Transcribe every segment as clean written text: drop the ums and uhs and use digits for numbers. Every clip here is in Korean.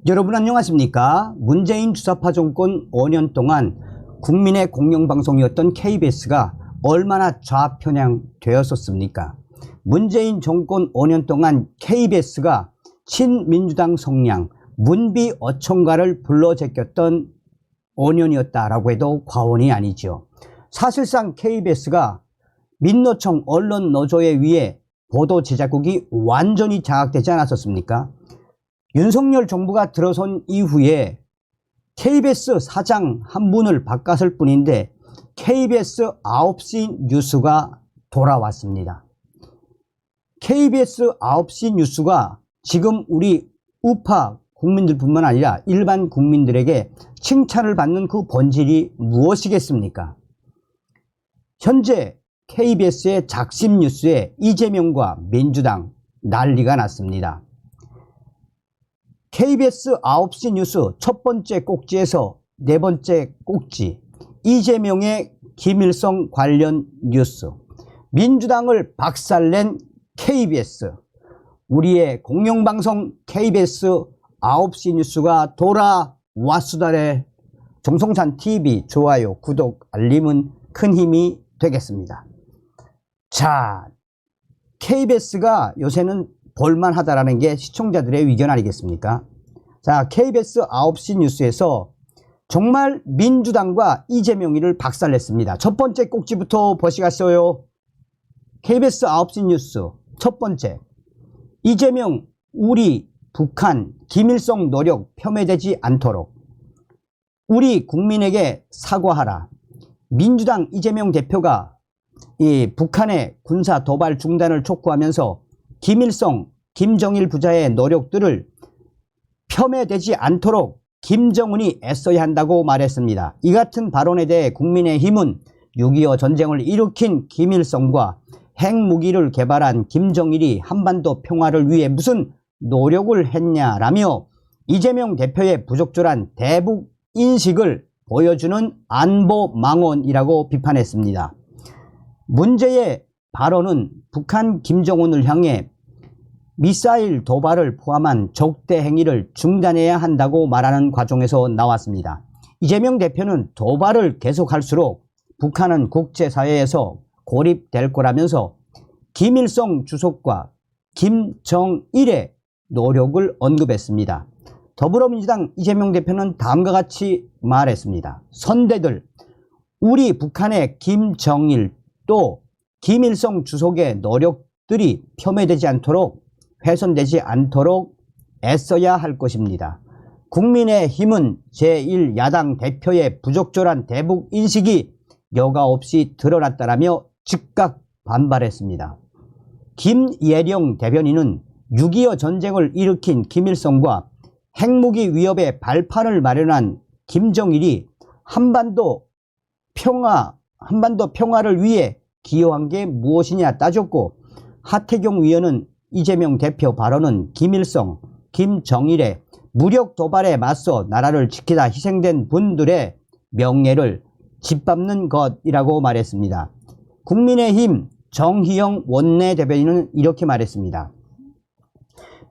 여러분 안녕하십니까? 문재인 주사파 정권 5년 동안 국민의 공영방송이었던 KBS가 얼마나 좌편향되었었습니까? 문재인 정권 5년 동안 KBS가 친민주당 성향, 문비 어청가를 불러제꼈던 5년이었다라고 해도 과언이 아니죠. 사실상 KBS가 민노총 언론노조에 의해 보도 제작국이 완전히 장악되지 않았었습니까? 윤석열 정부가 들어선 이후에 KBS 사장 한 분을 바꿨을 뿐인데 KBS 9시 뉴스가 돌아왔습니다. KBS 9시 뉴스가 지금 우리 우파 국민들뿐만 아니라 일반 국민들에게 칭찬을 받는 그 본질이 무엇이겠습니까? 현재 KBS의 작심 뉴스에 이재명과 민주당 난리가 났습니다. KBS 9시 뉴스 첫 번째 꼭지에서 네 번째 꼭지, 이재명의 김일성 관련 뉴스, 민주당을 박살낸 KBS, 우리의 공영방송 KBS 9시 뉴스가 돌아왔수다래. 정성찬 TV 좋아요, 구독, 알림은 큰 힘이 되겠습니다. 자, KBS가 요새는 볼만하다라는 게 시청자들의 의견 아니겠습니까? 자, KBS 9시 뉴스에서 정말 민주당과 이재명이를 박살냈습니다. 첫 번째 꼭지부터 보시겠어요? KBS 9시 뉴스 첫 번째, 이재명 우리 북한 김일성 노력 폄훼되지 않도록 우리 국민에게 사과하라. 민주당 이재명 대표가 이 북한의 군사 도발 중단을 촉구하면서 김일성, 김정일 부자의 노력들을 폄훼되지 않도록 김정은이 애써야 한다고 말했습니다. 이 같은 발언에 대해 국민의힘은 6.25 전쟁을 일으킨 김일성과 핵무기를 개발한 김정일이 한반도 평화를 위해 무슨 노력을 했냐라며 이재명 대표의 부적절한 대북 인식을 보여주는 안보망언이라고 비판했습니다. 문제의 발언은 북한 김정은을 향해 미사일 도발을 포함한 적대 행위를 중단해야 한다고 말하는 과정에서 나왔습니다. 이재명 대표는 도발을 계속할수록 북한은 국제사회에서 고립될 거라면서 김일성 주석과 김정일의 노력을 언급했습니다. 더불어민주당 이재명 대표는 다음과 같이 말했습니다. 선대들, 우리 북한의 김정일 또 김일성 주석의 노력들이 폄훼되지 않도록 훼손되지 않도록 애써야 할 것입니다. 국민의힘은 제1야당 대표의 부적절한 대북 인식이 여과 없이 드러났다라며 즉각 반발했습니다. 김예령 대변인은 6.25 전쟁을 일으킨 김일성과 핵무기 위협의 발판을 마련한 김정일이 한반도 평화를 위해 기여한 게 무엇이냐 따졌고, 하태경 위원은 이재명 대표 발언은 김일성, 김정일의 무력 도발에 맞서 나라를 지키다 희생된 분들의 명예를 짓밟는 것이라고 말했습니다. 국민의힘 정희영 원내대변인은 이렇게 말했습니다.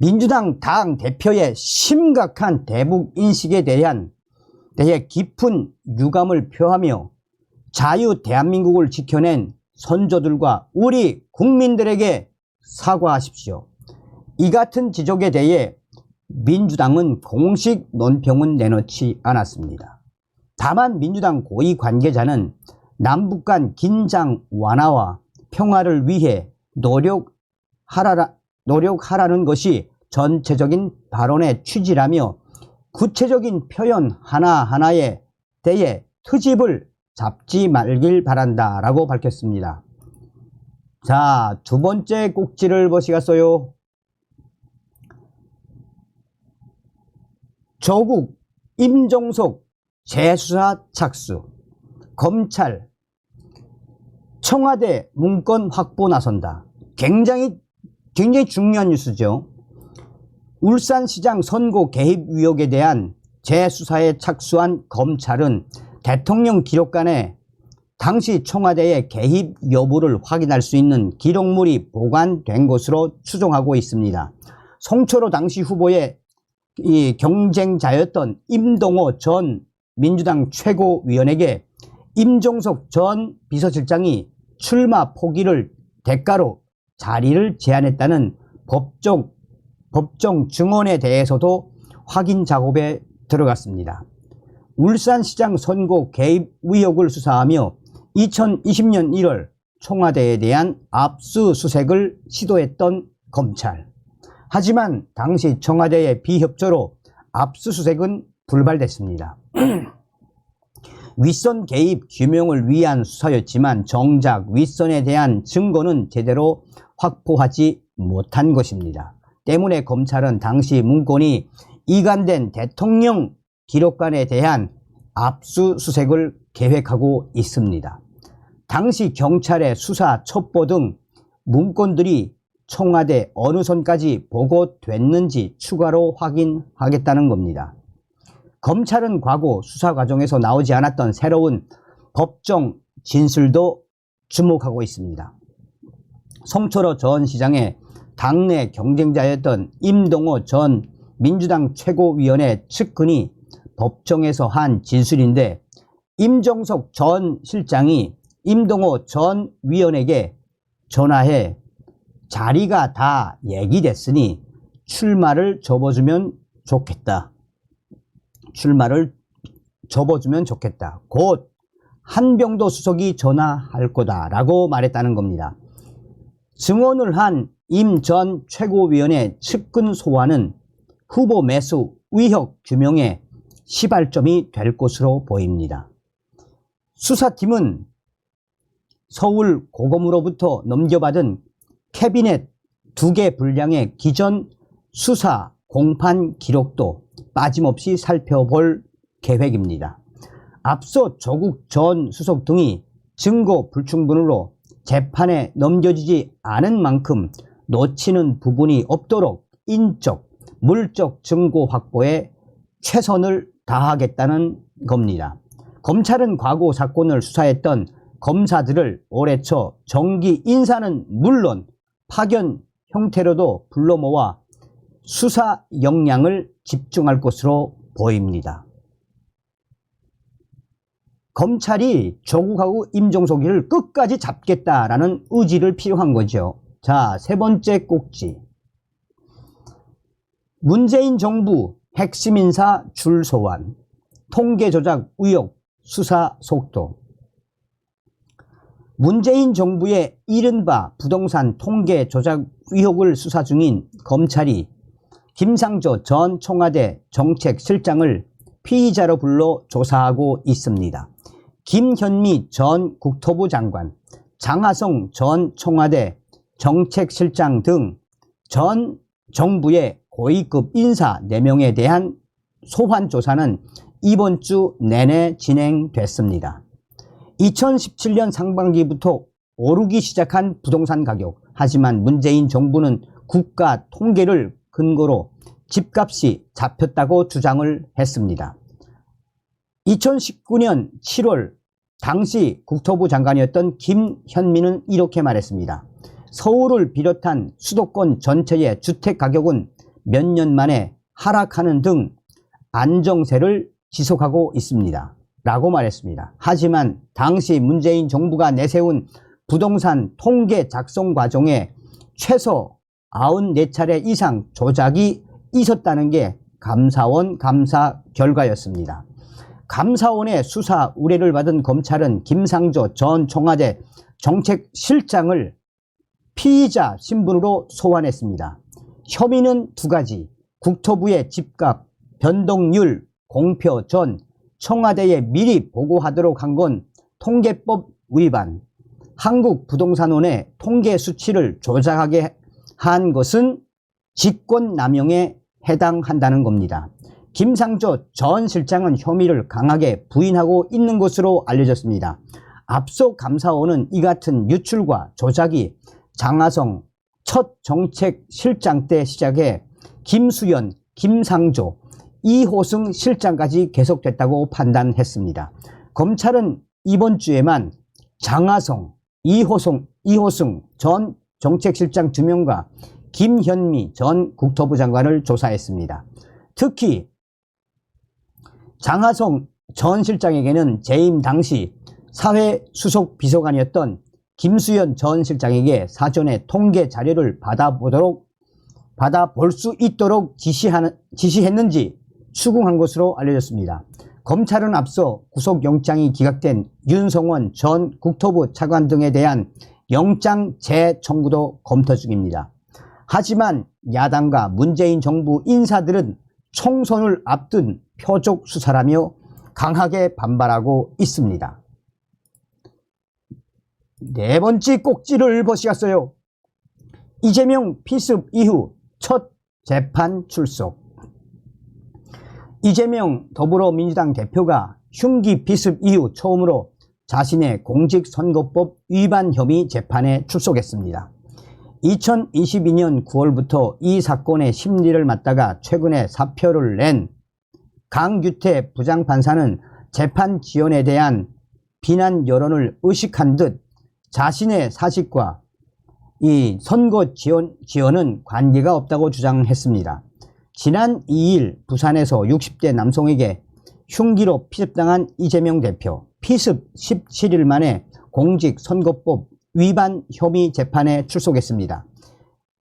민주당 당 대표의 심각한 대북 인식에 대해 깊은 유감을 표하며 자유 대한민국을 지켜낸 선조들과 우리 국민들에게 사과하십시오. 이 같은 지적에 대해 민주당은 공식 논평은 내놓지 않았습니다. 다만 민주당 고위 관계자는 남북 간 긴장 완화와 평화를 위해 노력하라는 것이 전체적인 발언의 취지라며 구체적인 표현 하나하나에 대해 트집을 잡지 말길 바란다라고 밝혔습니다. 자, 두 번째 꼭지를 보시겠어요? 조국 임종석 재수사 착수, 검찰 청와대 문건 확보 나선다. 굉장히 중요한 뉴스죠. 울산시장 선거 개입 의혹에 대한 재수사에 착수한 검찰은 대통령 기록관에 당시 청와대의 개입 여부를 확인할 수 있는 기록물이 보관된 것으로 추정하고 있습니다. 송철호 당시 후보의 이 경쟁자였던 임동호 전 민주당 최고위원에게 임종석 전 비서실장이 출마 포기를 대가로 자리를 제안했다는 법정 증언에 대해서도 확인 작업에 들어갔습니다. 울산시장 선거 개입 의혹을 수사하며 2020년 1월 청와대에 대한 압수수색을 시도했던 검찰. 하지만 당시 청와대의 비협조로 압수수색은 불발됐습니다. 윗선 개입 규명을 위한 수사였지만 정작 윗선에 대한 증거는 제대로 확보하지 못한 것입니다. 때문에 검찰은 당시 문건이 이관된 대통령 기록관에 대한 압수수색을 계획하고 있습니다. 당시 경찰의 수사 첩보 등 문건들이 청와대 어느 선까지 보고됐는지 추가로 확인하겠다는 겁니다. 검찰은 과거 수사 과정에서 나오지 않았던 새로운 법정 진술도 주목하고 있습니다. 성철호 전 시장의 당내 경쟁자였던 임동호 전 민주당 최고위원의 측근이 법정에서 한 진술인데, 임종석 전 실장이 임동호 전 위원에게 전화해 자리가 다 얘기됐으니 출마를 접어주면 좋겠다. 곧 한병도 수석이 전화할 거다라고 말했다는 겁니다. 증언을 한 임 전 최고위원의 측근 소환은 후보 매수 의혹 규명에 시발점이 될 것으로 보입니다. 수사팀은 서울 고검으로부터 넘겨받은 캐비넷 2개 분량의 기존 수사 공판 기록도 빠짐없이 살펴볼 계획입니다. 앞서 조국 전 수석 등이 증거 불충분으로 재판에 넘겨지지 않은 만큼 놓치는 부분이 없도록 인적, 물적 증거 확보에 최선을 다하겠다는 겁니다. 검찰은 과거 사건을 수사했던 검사들을 올해 초 정기 인사는 물론 파견 형태로도 불러 모아 수사 역량을 집중할 것으로 보입니다. 검찰이 조국하고 임종석이를 끝까지 잡겠다라는 의지를 필요한 거죠. 자, 세 번째 꼭지. 문재인 정부 핵심 인사 줄 소환, 통계 조작 의혹 수사 속도. 문재인 정부의 이른바 부동산 통계 조작 의혹을 수사 중인 검찰이 김상조 전 청와대 정책실장을 피의자로 불러 조사하고 있습니다. 김현미 전 국토부 장관, 장하성 전 청와대 정책실장 등 전 정부의 고위급 인사 4명에 대한 소환 조사는 이번 주 내내 진행됐습니다. 2017년 상반기부터 오르기 시작한 부동산 가격. 하지만 문재인 정부는 국가 통계를 근거로 집값이 잡혔다고 주장을 했습니다. 2019년 7월 당시 국토부 장관이었던 김현미는 이렇게 말했습니다. 서울을 비롯한 수도권 전체의 주택 가격은 몇 년 만에 하락하는 등 안정세를 지속하고 있습니다. 라고 말했습니다. 하지만 당시 문재인 정부가 내세운 부동산 통계 작성 과정에 최소 94차례 이상 조작이 있었다는 게 감사원 감사 결과였습니다. 감사원의 수사 의뢰를 받은 검찰은 김상조 전 청와대 정책실장을 피의자 신분으로 소환했습니다. 혐의는 2가지, 국토부의 집값 변동률 공표 전 청와대에 미리 보고하도록 한 건 통계법 위반, 한국부동산원의 통계 수치를 조작하게 한 것은 직권남용에 해당한다는 겁니다. 김상조 전 실장은 혐의를 강하게 부인하고 있는 것으로 알려졌습니다. 앞서 감사원은 이 같은 유출과 조작이 장하성 첫 정책실장 때 시작해 김수현, 김상조, 이호승 실장까지 계속됐다고 판단했습니다. 검찰은 이번 주에만 장하성, 이호승 전 정책실장 2명과 김현미 전 국토부 장관을 조사했습니다. 특히 장하성 전 실장에게는 재임 당시 사회수석 비서관이었던 김수현 전 실장에게 사전에 통계 자료를 받아볼 수 있도록 지시했는지 추궁한 것으로 알려졌습니다. 검찰은 앞서 구속영장이 기각된 윤성원 전 국토부 차관 등에 대한 영장 재청구도 검토 중입니다. 하지만 야당과 문재인 정부 인사들은 총선을 앞둔 표적 수사라며 강하게 반발하고 있습니다. 네 번째 꼭지를 보시겠어요. 이재명 피습 이후 첫 재판 출석. 이재명 더불어민주당 대표가 흉기 피습 이후 처음으로 자신의 공직선거법 위반 혐의 재판에 출석했습니다. 2022년 9월부터 이 사건의 심리를 맡다가 최근에 사표를 낸 강규태 부장판사는 재판 지연에 대한 비난 여론을 의식한 듯 자신의 사직과 이 선거 지연은 관계가 없다고 주장했습니다. 지난 2일 부산에서 60대 남성에게 흉기로 피습당한 이재명 대표, 피습 17일 만에 공직선거법 위반 혐의 재판에 출석했습니다.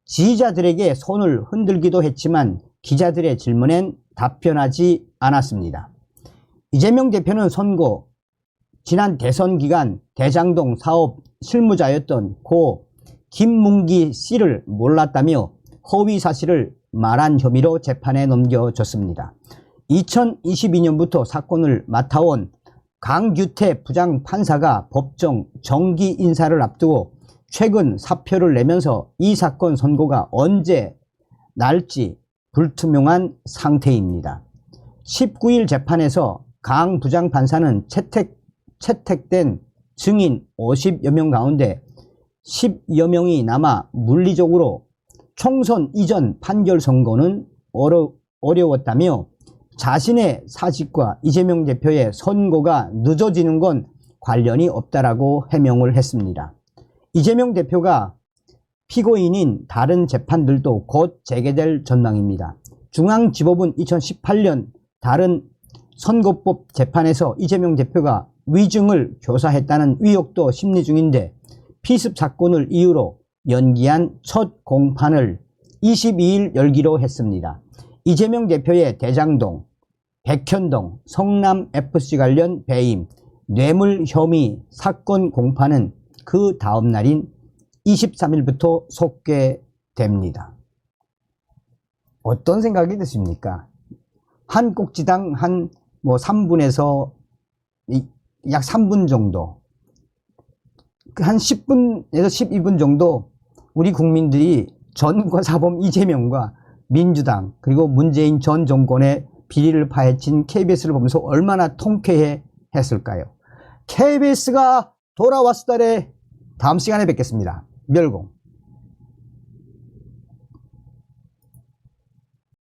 지지자들에게 손을 흔들기도 했지만 기자들의 질문엔 답변하지 않았습니다. 이재명 대표는 선거 지난 대선 기간 대장동 사업 실무자였던 고 김문기 씨를 몰랐다며 허위 사실을 말한 혐의로 재판에 넘겨졌습니다. 2022년부터 사건을 맡아온 강규태 부장판사가 법정 정기 인사를 앞두고 최근 사표를 내면서 이 사건 선고가 언제 날지 불투명한 상태입니다. 19일 재판에서 강 부장판사는 채택된 증인 50여 명 가운데 10여 명이 남아 물리적으로 총선 이전 판결 선고는 어려웠다며 자신의 사직과 이재명 대표의 선고가 늦어지는 건 관련이 없다라고 해명을 했습니다. 이재명 대표가 피고인인 다른 재판들도 곧 재개될 전망입니다. 중앙지법은 2018년 다른 선거법 재판에서 이재명 대표가 위증을 교사했다는 의혹도 심리 중인데 피습 사건을 이유로 연기한 첫 공판을 22일 열기로 했습니다. 이재명 대표의 대장동, 백현동, 성남FC 관련 배임, 뇌물 혐의 사건 공판은 그 다음 날인 23일부터 속개됩니다. 어떤 생각이 드십니까? 한 꼭지당 한 3분에서 약 3분 정도, 한 10분에서 12분 정도 우리 국민들이 전과사범 이재명과 민주당 그리고 문재인 전 정권의 비리를 파헤친 KBS를 보면서 얼마나 통쾌해 했을까요? KBS가 돌아왔으다래. 다음 시간에 뵙겠습니다. 멸공.